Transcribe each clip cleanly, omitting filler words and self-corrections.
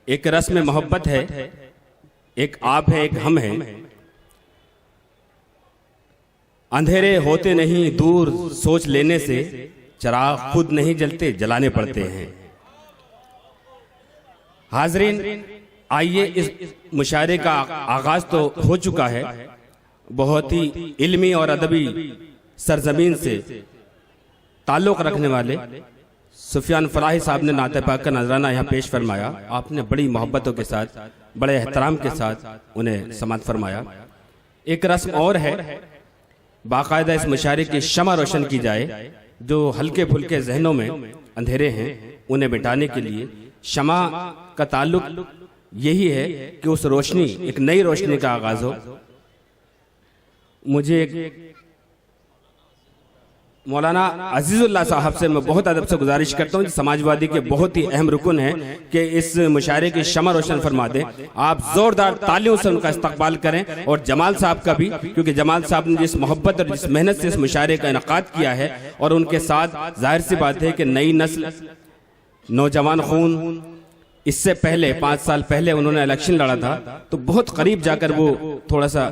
एक रस में मोहब्बत है, एक आप है, एक हम हैं। अंधेरे होते नहीं दूर सोच लेने से, चिराग खुद नहीं जलते जलाने पड़ते हैं। हाजरीन, आइए इस मुशायरे का आगाज तो हो चुका है। बहुत ही इल्मी और अदबी सरजमीन से ताल्लुक़ रखने वाले सुफियान फलाही साहब ने नाते पाक का नजराना यहाँ पेश फरमाया। आपने बड़ी मोहब्बतों के साथ, बड़े एहतराम के साथ उन्हें समात फरमाया। एक रस्म और है, बाकायदा इस मुशायरे की शमा रोशन की जाए। जो हल्के फुल्के जहनों में अंधेरे हैं उन्हें मिटाने के लिए शमा का ताल्लुक यही है कि उस रोशनी, एक नई रोशनी का आगाज हो। मुझे मौलाना अजीजुल्लाह साहब से मैं बहुत अदब से गुजारिश करता हूँ, समाजवादी के बहुत ही अहम रुकन है कि इस मुशायरे की शमा रोशन फरमा दें। आप जोरदार तालियों से उनका इस्तकबाल करें, और जमाल साहब का भी, क्योंकि जमाल साहब ने जिस मोहब्बत और जिस मेहनत से इस मुशायरे का इनकाद किया है, और उनके साथ जाहिर सी बात है कि नई नस्ल, नौजवान खून, इससे पहले 5 साल पहले उन्होंने इलेक्शन लड़ा था तो बहुत करीब जाकर वो थोड़ा सा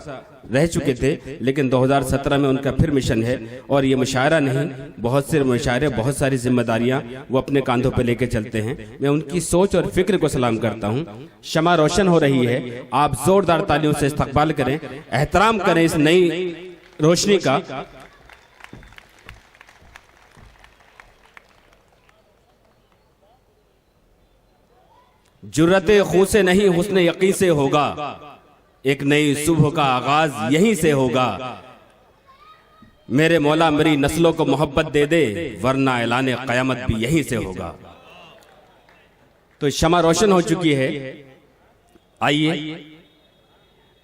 रह चुके थे, लेकिन 2017 में उनका फिर मिशन है। और ये मुशायरा नहीं, बहुत से मुशायरे, बहुत सारी जिम्मेदारियां वो अपने कांधों पे लेके चलते हैं। मैं उनकी सोच और फिक्र को सलाम करता हूं। शमा रोशन हो रही है, आप जोरदार तालियों से इस्तकबाल करें, एहतराम करें इस नई रोशनी का। जुर्रते खू से नहीं हुस्न यकीन से होगा, एक नई सुबह का आगाज यहीं से होगा। मेरे मौला मेरी नस्लों को मोहब्बत दे दे, वरना ऐलाने क़यामत भी यहीं से होगा। तो शमा रोशन हो चुकी है। आइए,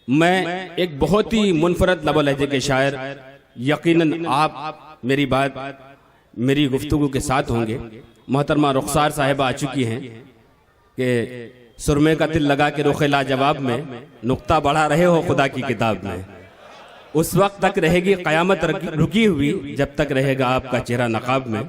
मैं एक बहुत ही मुनफरद लबो लहजे के शायर, यकीनन आप मेरी बात, मेरी गुफ्तगू के साथ होंगे। मोहतरमा रुखसार साहिबा आ चुकी हैं कि सुरमे का तिल लगा के रुखे लाजवाब में नुक्ता बढ़ा रहे हो खुदा की किताब में। उस वक्त तक रहेगी क़यामत रुकी हुई जब तक रहेगा आपका चेहरा नकाब में।